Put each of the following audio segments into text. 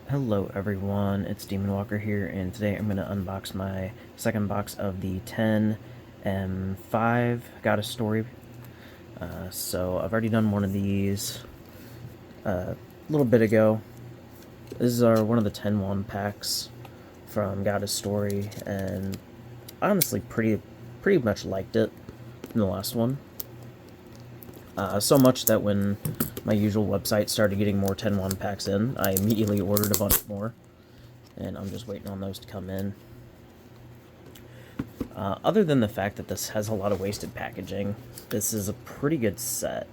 Hello everyone, it's Demon Walker here, and today I'm going to unbox my second box of the 10M5 Got a Story. So I've already done one of these a little bit ago. This is one of the 10-1 packs from Got a Story, and I honestly pretty much liked it in the last one. So much that when my usual website started getting more 10-1 packs in, I immediately ordered a bunch more, and I'm just waiting on those to come in. Other than the fact that this has a lot of wasted packaging, this is a pretty good set.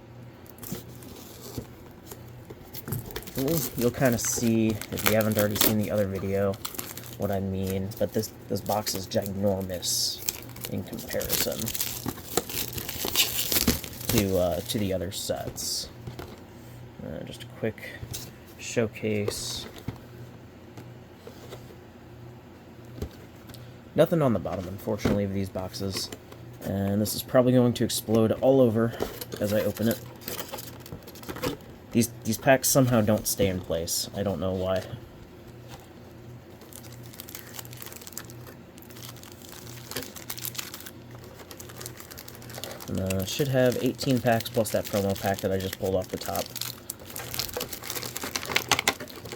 You'll kind of see, if you haven't already seen the other video, what I mean, but this box is ginormous in comparison to the other sets. Just a quick showcase. Nothing on the bottom, unfortunately, of these boxes, and this is probably going to explode all over as I open it. These packs somehow don't stay in place. I don't know why. And, should have 18 packs plus that promo pack that I just pulled off the top.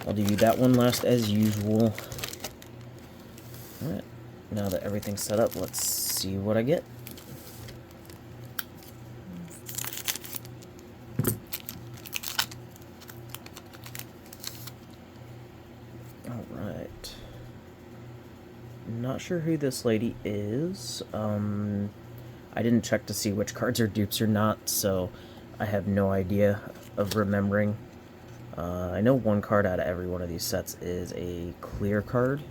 I'll do that one last as usual. Alright, now that everything's set up, let's see what I get. Alright. Not sure who this lady is. I didn't check to see which cards are dupes or not, so I have no idea of remembering. I know one card out of every one of these sets is a clear card.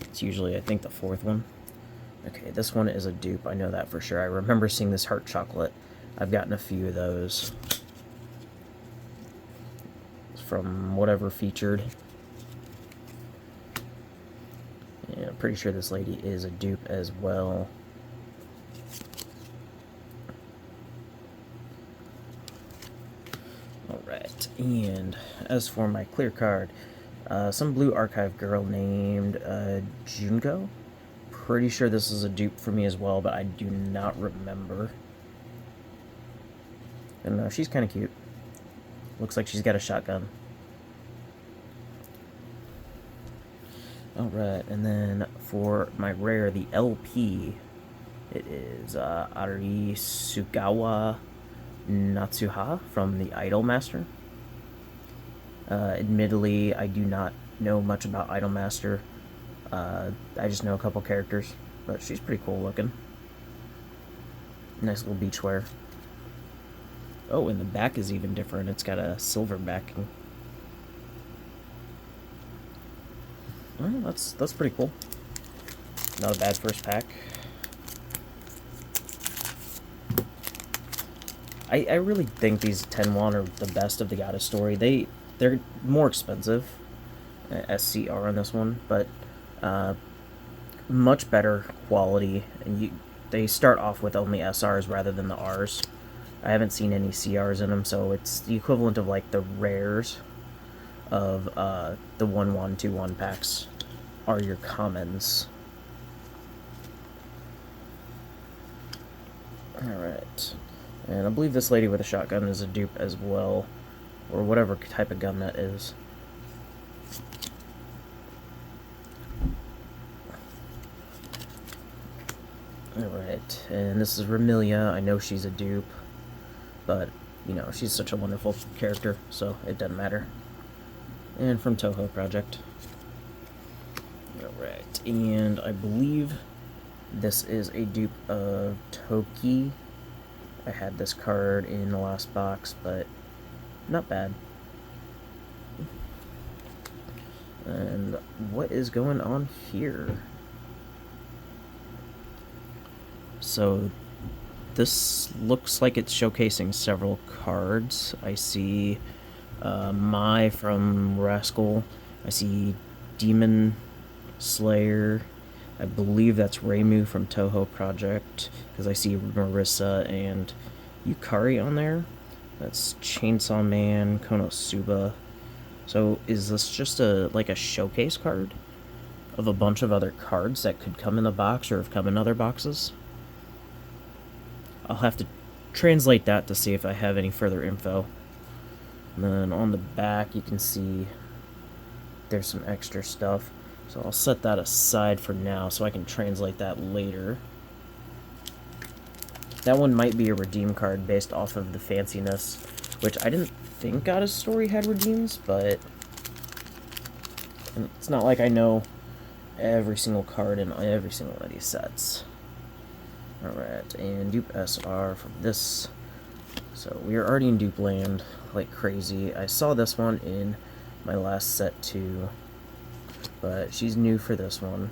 It's usually, I think, the fourth one. Okay, this one is a dupe. I know that for sure. I remember seeing this heart chocolate. I've gotten a few of those from whatever featured. Yeah, I'm pretty sure this lady is a dupe as well. Alright, and as for my clear card, some blue archive girl named Junko. Pretty sure this is a dupe for me as well, but I do not remember. And she's kind of cute. Looks like she's got a shotgun. Alright, and then for my rare, the LP, it is Arisugawa Natsuha from the Idolmaster. Admittedly, I do not know much about Idolmaster. I just know a couple characters, but she's pretty cool looking. Nice little beach wear. Oh, and the back is even different. It's got a silver backing. Well, that's pretty cool. Not a bad first pack. I really think these 10-1 are the best of the Got a Story. They're more expensive, SCR on this one, but much better quality. And they start off with only SRs rather than the Rs. I haven't seen any CRs in them, so it's the equivalent of like the rares of the 1-1, 2-1 packs are your commons. Alright. And I believe this lady with a shotgun is a dupe as well, or whatever type of gun that is. Alright, and this is Remilia. I know she's a dupe, but, you know, she's such a wonderful character, so it doesn't matter. And from Toho Project. Alright, and I believe this is a dupe of Toki. I had this card in the last box, but not bad. And what is going on here? So this looks like it's showcasing several cards. I see Mai from Rascal. I see Demon Slayer. I believe that's Reimu from Toho Project, because I see Marissa and Yukari on there. That's Chainsaw Man, Konosuba, So is this just like a showcase card of a bunch of other cards that could come in the box or have come in other boxes? I'll have to translate that to see if I have any further info. And then on the back you can see there's some extra stuff. So I'll set that aside for now so I can translate that later. That one might be a redeem card based off of the fanciness, which I didn't think Goddess Story had redeems, but it's not like I know every single card in every single one of these sets. Alright, and dupe SR from this. So we are already in dupe land like crazy. I saw this one in my last set too, but she's new for this one.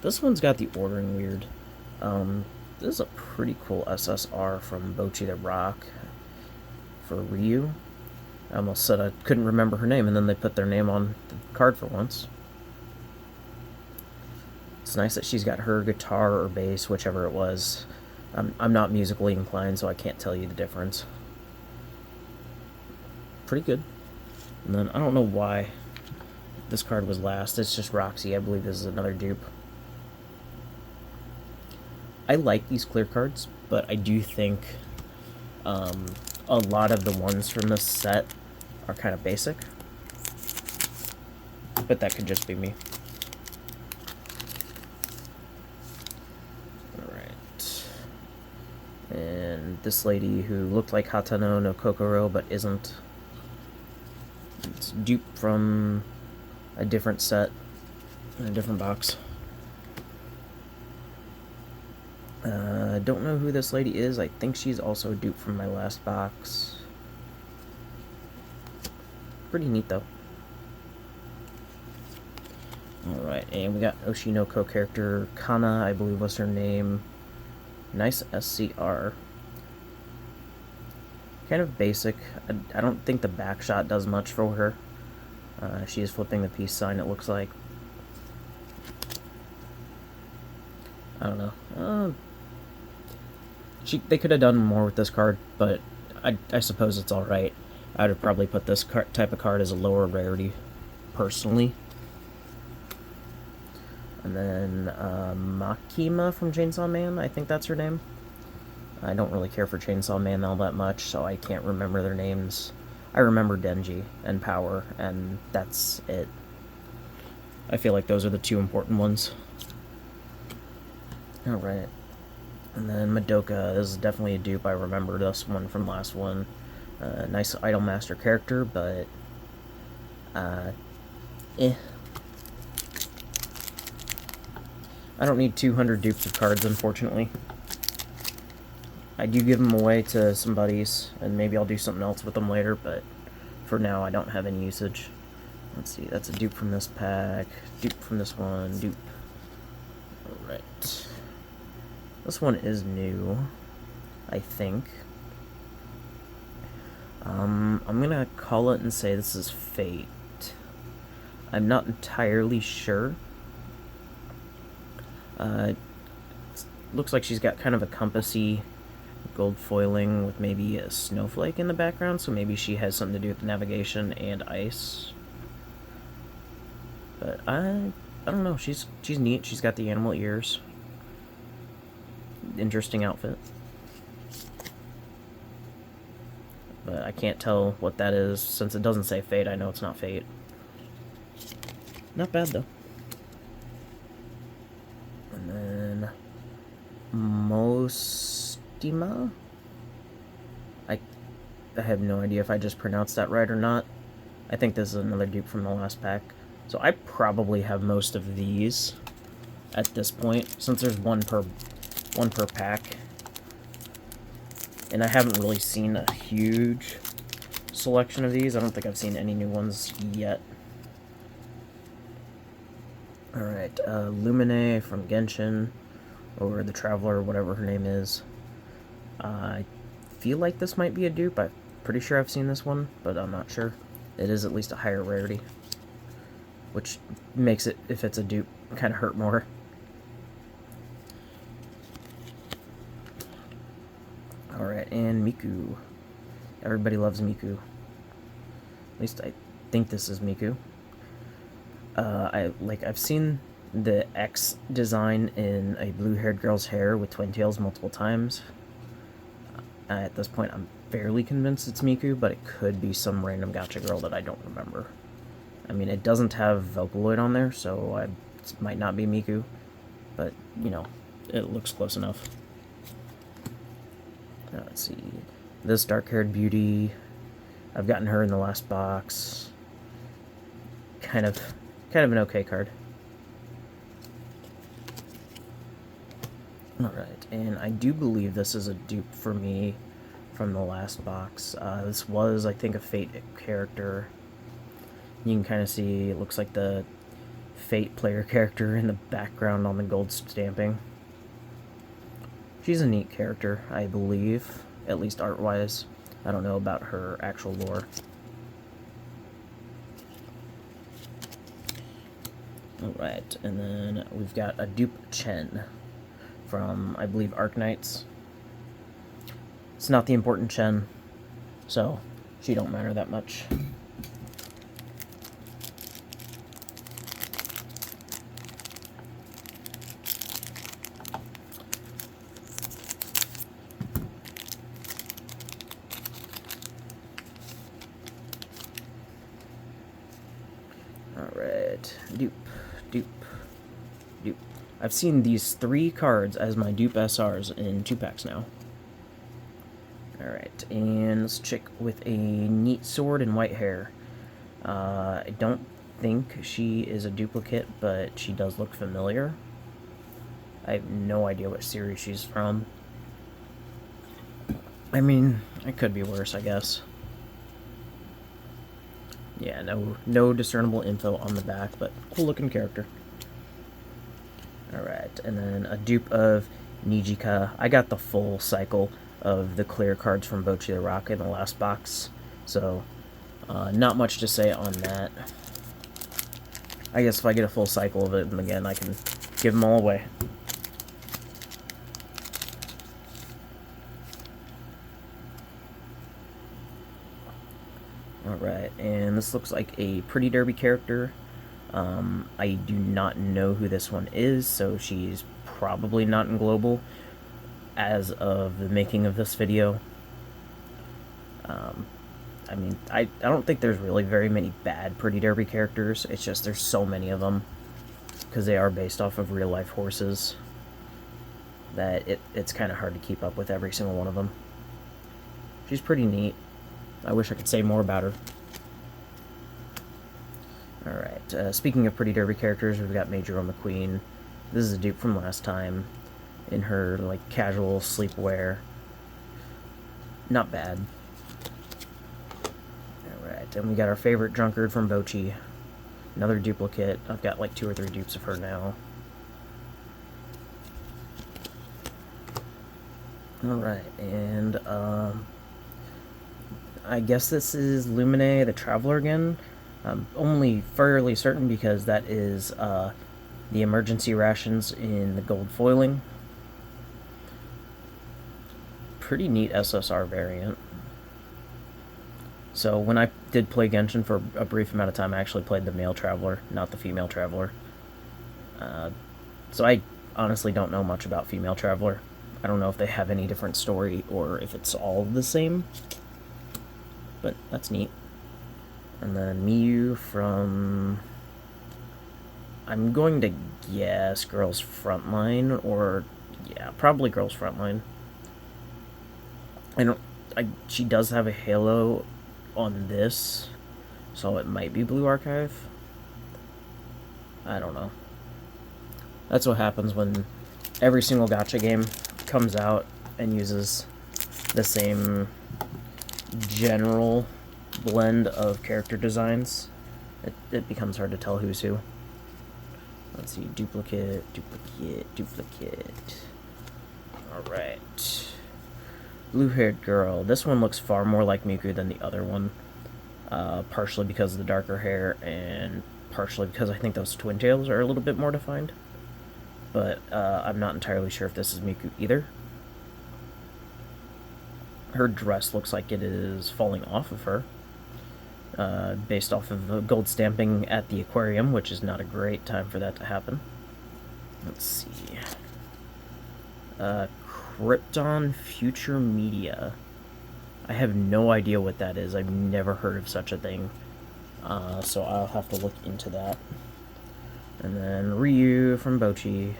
This one's got the ordering weird. This is a pretty cool SSR from Bochi the Rock for Ryu. I almost said I couldn't remember her name, and then they put their name on the card for once. It's nice that she's got her guitar or bass, whichever it was. I'm not musically inclined, so I can't tell you the difference. Pretty good. And then I don't know why this card was last. It's just Roxy. I believe this is another dupe. I like these clear cards, but I do think a lot of the ones from this set are kind of basic. But that could just be me. Alright. And this lady who looked like Hatano no Kokoro but isn't. It's dupe from a different set in a different box. Don't know who this lady is. I think she's also dupe from my last box. Pretty neat though. Alright, and we got Oshinoko character Kana, I believe was her name. Nice SCR. Kind of basic. I don't think the back shot does much for her. She is flipping the peace sign, it looks like. I don't know. They could have done more with this card, but I suppose it's alright. I would probably put this type of card as a lower rarity, personally. And then Makima from Chainsaw Man, I think that's her name. I don't really care for Chainsaw Man all that much, so I can't remember their names. I remember Denji and Power, and that's it. I feel like those are the two important ones. Alright. And then Madoka, this is definitely a dupe. I remember this one from last one. Nice Idolmaster character, but eh. I don't need 200 dupes of cards, unfortunately. I do give them away to some buddies, and maybe I'll do something else with them later, but for now I don't have any usage. Let's see, that's a dupe from this pack, dupe from this one, dupe. Alright. This one is new, I think. I'm gonna call it and say this is Fate. I'm not entirely sure. Looks like she's got kind of a compassy gold foiling with maybe a snowflake in the background, so maybe she has something to do with navigation and ice. But I don't know. She's neat. She's got the animal ears. Interesting outfit. But I can't tell what that is since it doesn't say Fate. I know it's not Fate. Not bad though. And then Mostima? I have no idea if I just pronounced that right or not. I think this is another dupe from the last pack. So I probably have most of these at this point, since there's one per pack. And I haven't really seen a huge selection of these. I don't think I've seen any new ones yet. Alright, Lumine from Genshin, or the Traveler, whatever her name is. I feel like this might be a dupe. I'm pretty sure I've seen this one, but I'm not sure. It is at least a higher rarity, which makes it, if it's a dupe, kind of hurt more. Alright, and Miku. Everybody loves Miku. At least I think this is Miku. I've seen the X design in a blue-haired girl's hair with twin tails multiple times. At this point, I'm fairly convinced it's Miku, but it could be some random gacha girl that I don't remember. I mean, it doesn't have Vocaloid on there, so it might not be Miku, but, you know, it looks close enough. Let's see. This dark-haired beauty, I've gotten her in the last box. Kind of an okay card. Alright, and I do believe this is a dupe for me from the last box. This was, I think, a Fate character. You can kind of see, it looks like the Fate player character in the background on the gold stamping. She's a neat character, I believe, at least art-wise. I don't know about her actual lore. Alright, and then we've got a dupe Chen from, I believe, Arknights. It's not the important Chen, so she don't matter that much. Alright, dupe. I've seen these 3 cards as my dupe SRs in 2 packs now. Alright, and this chick with a neat sword and white hair. I don't think she is a duplicate, but she does look familiar. I have no idea what series she's from. I mean, it could be worse, I guess. Yeah, no discernible info on the back, but cool looking character. Alright, and then a dupe of Nijika. I got the full cycle of the clear cards from Bocchi the Rock in the last box, so not much to say on that. I guess if I get a full cycle of it, then again, I can give them all away. Alright, and this looks like a Pretty Derby character. I do not know who this one is, so she's probably not in Global as of the making of this video. I mean, I don't think there's really very many bad Pretty Derby characters. It's just there's so many of them, because they are based off of real-life horses, that it's kind of hard to keep up with every single one of them. She's pretty neat. I wish I could say more about her. Alright, speaking of Pretty Derby characters, we've got Major McQueen. This is a dupe from last time, in her, like, casual sleepwear. Not bad. Alright, and we got our favorite drunkard from Bocchi. Another duplicate. I've got, like, 2 or 3 dupes of her now. Alright, and, I guess this is Lumine the Traveler again. I'm only fairly certain because that is the emergency rations in the gold foiling. Pretty neat SSR variant. So when I did play Genshin for a brief amount of time, I actually played the male Traveler, not the female Traveler. So I honestly don't know much about female Traveler. I don't know if they have any different story or if it's all the same. But that's neat. And then Miyu from, I'm going to guess Girls Frontline, or yeah, probably Girls Frontline. She does have a halo on this, so it might be Blue Archive. I don't know. That's what happens when every single gacha game comes out and uses the same general blend of character designs. It becomes hard to tell who's who. Let's see, duplicate. Alright. Blue-haired girl. This one looks far more like Miku than the other one. Partially because of the darker hair, and partially because I think those twin tails are a little bit more defined. But I'm not entirely sure if this is Miku either. Her dress looks like it is falling off of her. based off of the gold stamping at the aquarium, which is not a great time for that to happen. Let's see. Krypton Future Media. I have no idea what that is. I've never heard of such a thing. So I'll have to look into that. And then Ryu from Bochi.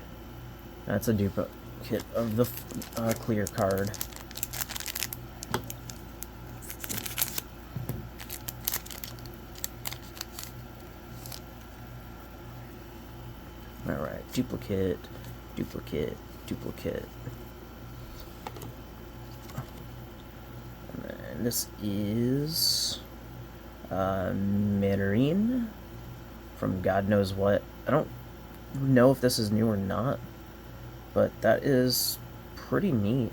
That's a duplicate of the clear card. Alright, duplicate, duplicate, duplicate. And then this is Marine from God knows what. I don't know if this is new or not, but that is pretty neat.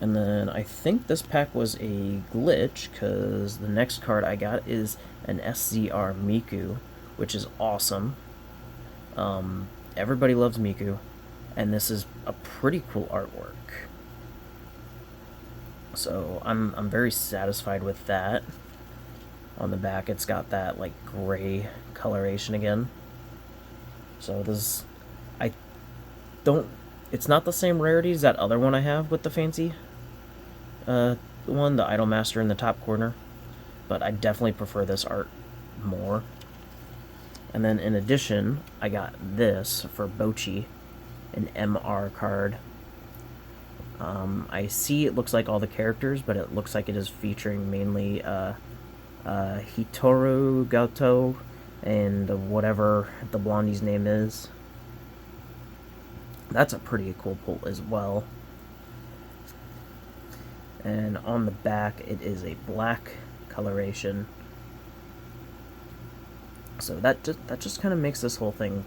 And then I think this pack was a glitch, because the next card I got is an SZR Miku, which is awesome. Everybody loves Miku, and this is a pretty cool artwork. So I'm very satisfied with that. On the back, it's got that like gray coloration again. So this, I don't. It's not the same rarity as that other one I have with the fancy one, the Idol Master in the top corner, but I definitely prefer this art more. And then in addition, I got this for Bochi, an MR card. I see it looks like all the characters, but it looks like it is featuring mainly Hitoru Goto and whatever the blondie's name is. That's a pretty cool pull as well. And on the back, it is a black coloration. So that just kind of makes this whole thing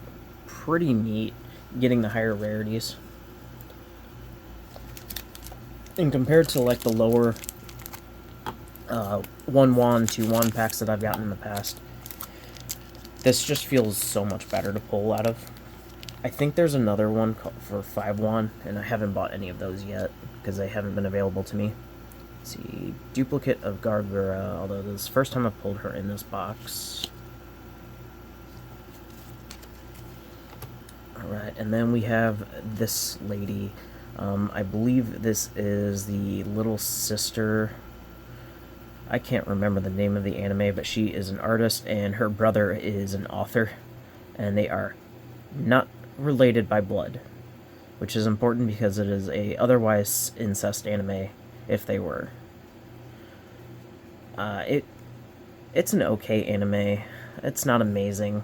pretty neat, getting the higher rarities. And compared to like the lower 1-1, 2-1 packs that I've gotten in the past, this just feels so much better to pull out of. I think there's another one for 5-1, and I haven't bought any of those yet because they haven't been available to me. Let's see, duplicate of Gargura, although this is the first time I've pulled her in this box. Alright, and then we have this lady. I believe this is the little sister. I can't remember the name of the anime, but she is an artist, and her brother is an author, and they are not related by blood, which is important because it is a otherwise incest anime if they were. It's an okay anime. It's not amazing,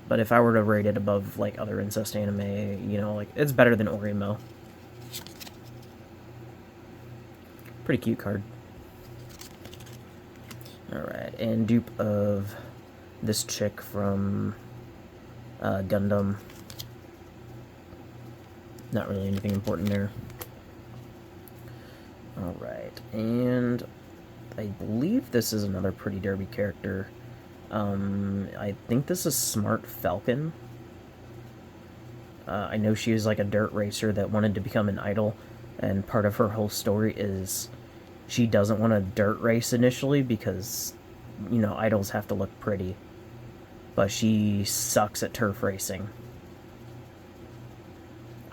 but if I were to rate it above like other incest anime, you know, like it's better than Orimo. Pretty cute card. Alright, and dupe of this chick from Gundam. Not really anything important there. Alright, and I believe this is another Pretty Derby character. I think this is Smart Falcon. I know she is like a dirt racer that wanted to become an idol, and part of her whole story is she doesn't want to dirt race initially because, you know, idols have to look pretty. But she sucks at turf racing.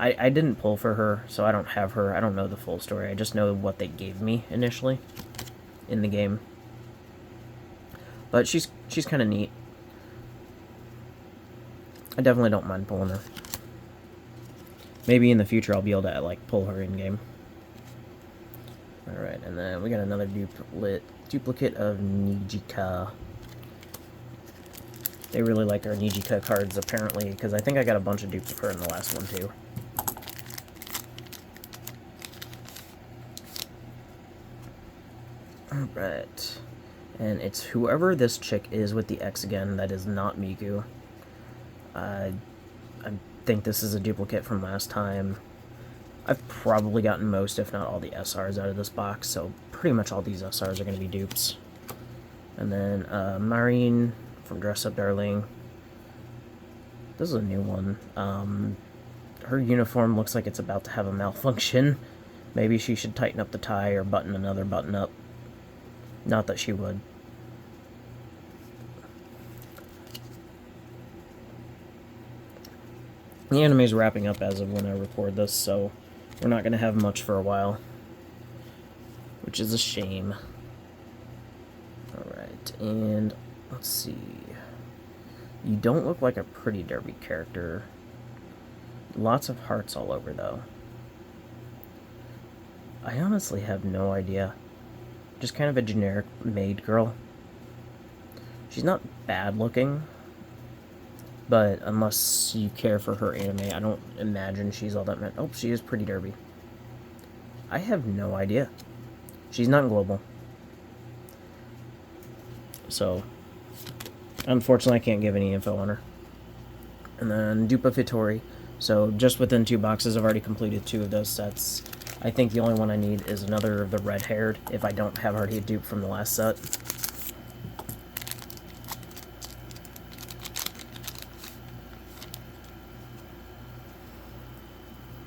I didn't pull for her, so I don't have her. I don't know the full story. I just know what they gave me initially in the game. But she's kind of neat. I definitely don't mind pulling her. Maybe in the future I'll be able to like pull her in game. Alright, and then we got another duplicate of Nijika. They really like our Nijika cards, apparently, because I think I got a bunch of dupes of her in the last one, too. Alright. And it's whoever this chick is with the X again, that is not Miku. I think this is a duplicate from last time. I've probably gotten most, if not all, the SRs out of this box, so pretty much all these SRs are going to be dupes. And then Marine from Dress Up Darling. This is a new one. Her uniform looks like it's about to have a malfunction. Maybe she should tighten up the tie or button another button up. Not that she would. The anime's wrapping up as of when I record this, so we're not going to have much for a while. Which is a shame. Alright, and let's see. You don't look like a pretty derby character. Lots of hearts all over, though. I honestly have no idea. Just kind of a generic maid girl. She's not bad looking, but unless you care for her anime, I don't imagine she's all that. Oh, she is pretty derby. I have no idea. She's not global. So, unfortunately, I can't give any info on her. And then Dupa Fitori. So, just within 2 boxes, I've already completed 2 of those sets. I think the only one I need is another of the red-haired, if I don't have already a dupe from the last set.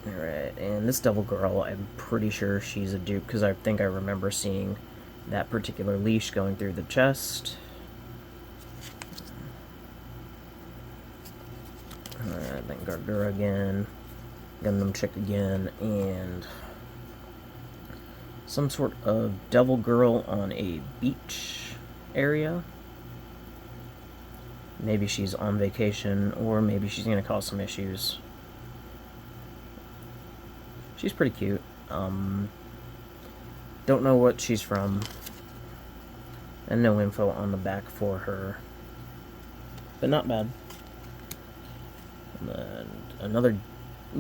Alright, and this Devil Girl, I'm pretty sure she's a dupe, because I think I remember seeing that particular leash going through the chest. Alright, then Gardura again, Gundam Chick again, and some sort of Devil Girl on a beach area. Maybe she's on vacation, or maybe she's going to cause some issues. She's pretty cute. Don't know what she's from. And no info on the back for her. But not bad. And then another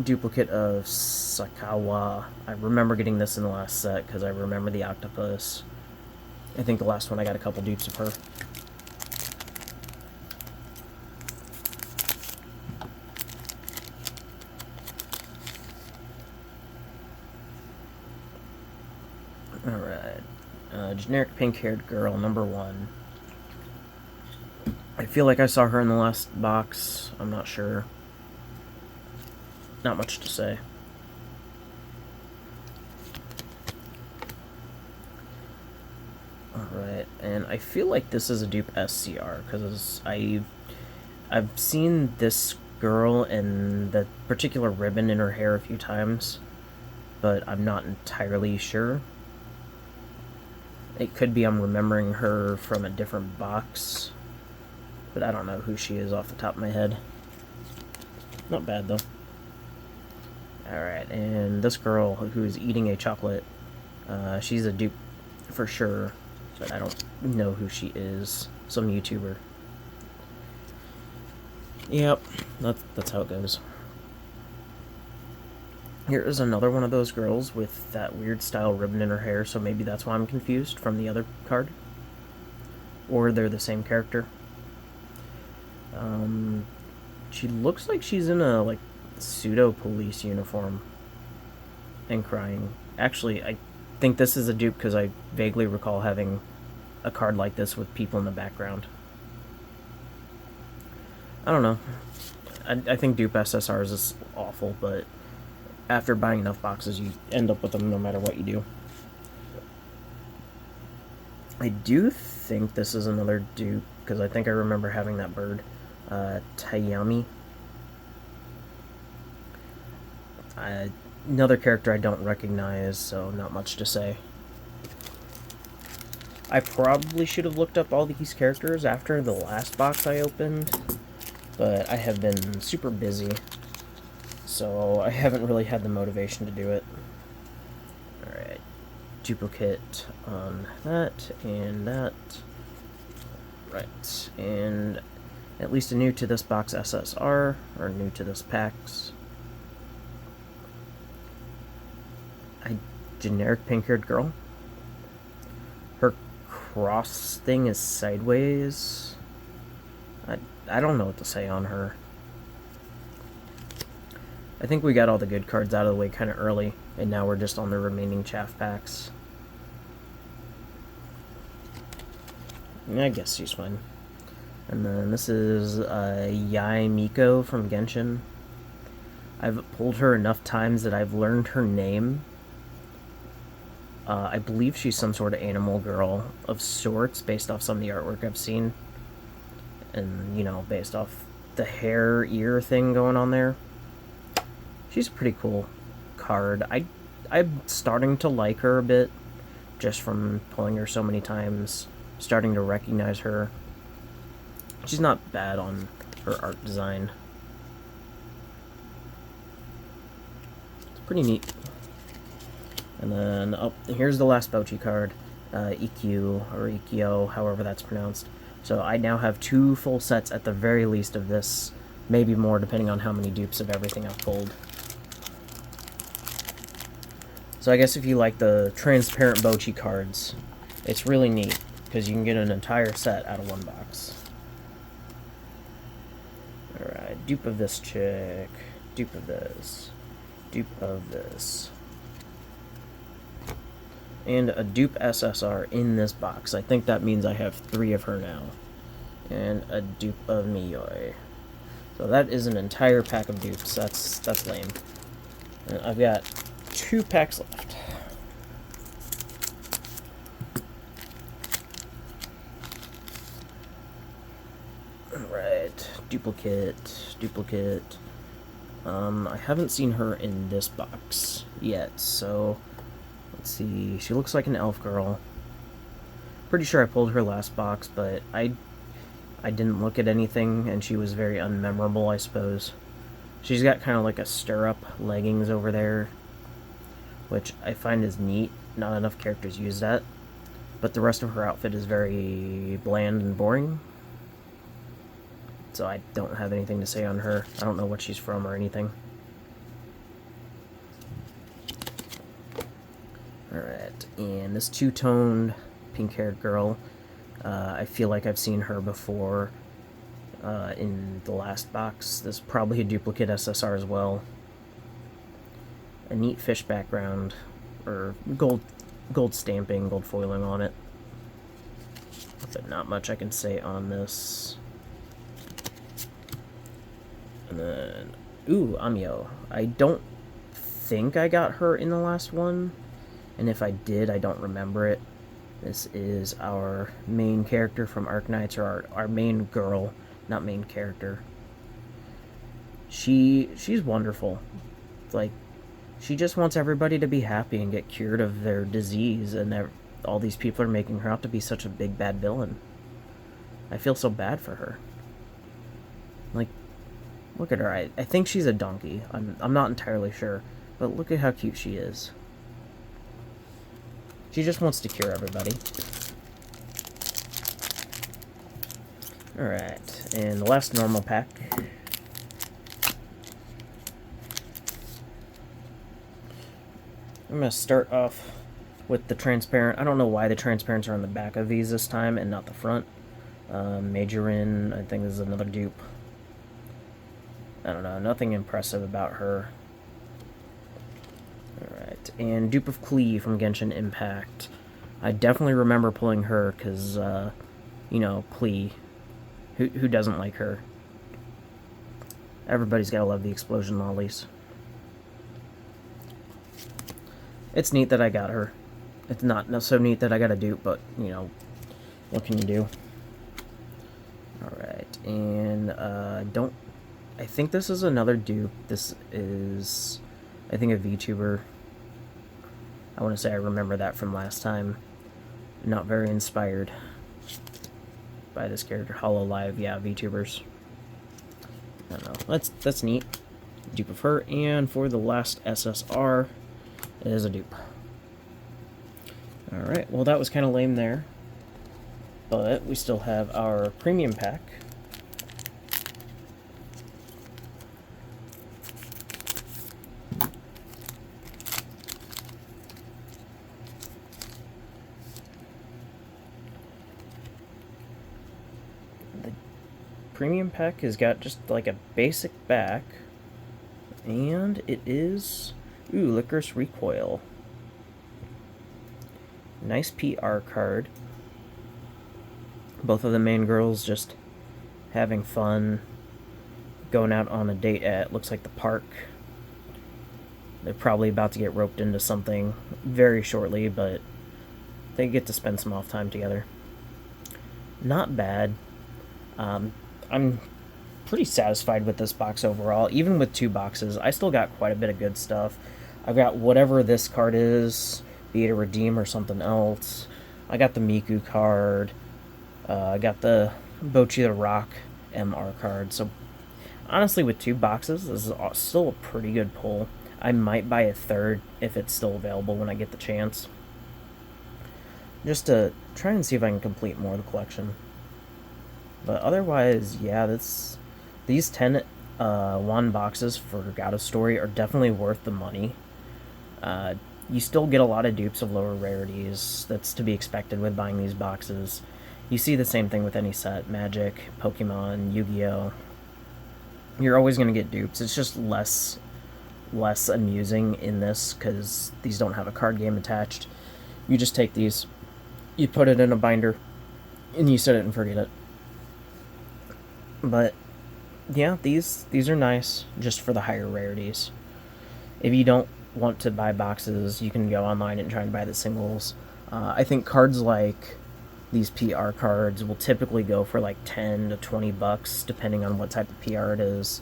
duplicate of Sakawa. I remember getting this in the last set because I remember the octopus. I think the last one I got a couple dupes of her. Alright. Generic pink-haired girl, number 1. I feel like I saw her in the last box. I'm not sure. Not much to say. Alright, and I feel like this is a dupe SCR, because I've seen this girl and the particular ribbon in her hair a few times, but I'm not entirely sure. It could be I'm remembering her from a different box, but I don't know who she is off the top of my head. Not bad, though. Alright, and this girl who's eating a chocolate, she's a dupe for sure, but I don't know who she is. Some YouTuber. Yep, that's how it goes. Here is another one of those girls with that weird style ribbon in her hair, so maybe that's why I'm confused from the other card. Or they're the same character. She looks like she's in a, like, pseudo-police uniform. And crying. Actually, I think this is a dupe because I vaguely recall having a card like this with people in the background. I don't know. I think dupe SSRs is awful, but after buying enough boxes, you end up with them no matter what you do. I do think this is another dupe, because I think I remember having that bird. Tayami. Another character I don't recognize, so not much to say. I probably should have looked up all these characters after the last box I opened, but I have been super busy, so I haven't really had the motivation to do it. Alright, duplicate on that, and that. Right, and at least a new to this box SSR, or new to this PAX. A generic pink-haired girl. Her cross thing is sideways. I don't know what to say on her. I think we got all the good cards out of the way kind of early, and now we're just on the remaining chaff packs. I guess she's fine. And then this is Yae Miko from Genshin. I've pulled her enough times that I've learned her name, I believe she's some sort of animal girl of sorts based off some of the artwork I've seen. And, you know, based off the hair ear thing going on there. She's a pretty cool card. I'm starting to like her a bit just from pulling her so many times, starting to recognize her. She's not bad on her art design. It's pretty neat. And then, oh, here's the last Bocchi card. EQ, or Ikyo, however that's pronounced. So I now have 2 full sets at the very least of this. Maybe more, depending on how many dupes of everything I've pulled. So I guess if you like the transparent Bocchi cards, it's really neat, because you can get an entire set out of 1 box. Alright, dupe of this chick, dupe of this, dupe of this. And a dupe SSR in this box. I think that means I have 3 of her now. And a dupe of Miyoi. So that is an entire pack of dupes. That's lame. And I've got 2 packs left. Alright, duplicate. I haven't seen her in this box yet, so let's see. She looks like an elf girl. Pretty sure I pulled her last box, but I didn't look at anything, and she was very unmemorable, I suppose. She's got kind of like a stirrup leggings over there, which I find is neat. Not enough characters use that. But the rest of her outfit is very bland and boring. So I don't have anything to say on her. I don't know what she's from or anything. Alright, and this 2-toned pink-haired girl, I feel like I've seen her before in the last box. This is probably a duplicate SSR as well. A neat fish background, or gold stamping, gold foiling on it. But not much I can say on this. And then, ooh, Amio. I don't think I got her in the last one, and if I did, I don't remember it. This is our main character from Arknights, or our main girl, not main character. She's wonderful. Like, she just wants everybody to be happy and get cured of their disease, and all these people are making her out to be such a big bad villain. I feel so bad for her. Like, look at her. I think she's a donkey. I'm not entirely sure, but look at how cute she is. She just wants to cure everybody. Alright, and the last normal pack. I'm going to start off with the transparent. I don't know why the transparents are on the back of these this time and not the front. Majorin, I think this is another dupe. I don't know, nothing impressive about her. Alright, and dupe of Klee from Genshin Impact. I definitely remember pulling her because, you know, Klee. Who doesn't like her? Everybody's gotta love the explosion lollies. It's neat that I got her. It's not so neat that I got a dupe, but, you know, what can you do? Alright, and, I think this is another dupe. This is, I think, a VTuber. I want to say I remember that from last time. Not very inspired by this character. Hololive, yeah, VTubers. I don't know. That's neat. Dupe of her, and for the last SSR, it is a dupe. Alright, well that was kind of lame there. But we still have our premium pack. Premium pack has got just like a basic back, and it is, ooh, Licorice Recoil. Nice PR card. Both of the main girls just having fun, going out on a date at, looks like the park. They're probably about to get roped into something very shortly, but they get to spend some off time together. Not bad. I'm pretty satisfied with this box overall. Even with 2 boxes, I still got quite a bit of good stuff. I've got whatever this card is, be it a redeem or something else. I got the Miku card. I got the Bochi the Rock MR card. So honestly, with 2 boxes, this is still a pretty good pull. I might buy a third if it's still available when I get the chance, just to try and see if I can complete more of the collection. But otherwise, yeah, these 10 won boxes for God of Story are definitely worth the money. You still get a lot of dupes of lower rarities. That's to be expected with buying these boxes. You see the same thing with any set. Magic, Pokemon, Yu-Gi-Oh! You're always going to get dupes. It's just less amusing in this because these don't have a card game attached. You just take these, you put it in a binder, and you set it and forget it. But yeah, these are nice just for the higher rarities. If you don't want to buy boxes, you can go online and try and buy the singles. I think cards like these PR cards will typically go for like 10 to 20 bucks depending on what type of PR it is.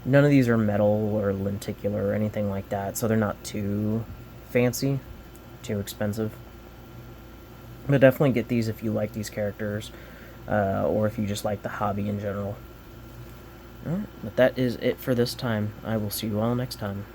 None of these are metal or lenticular or anything like that, so they're not too fancy, too expensive. But definitely get these if you like these characters, or if you just like the hobby in general. Alright, but that is it for this time. I will see you all next time.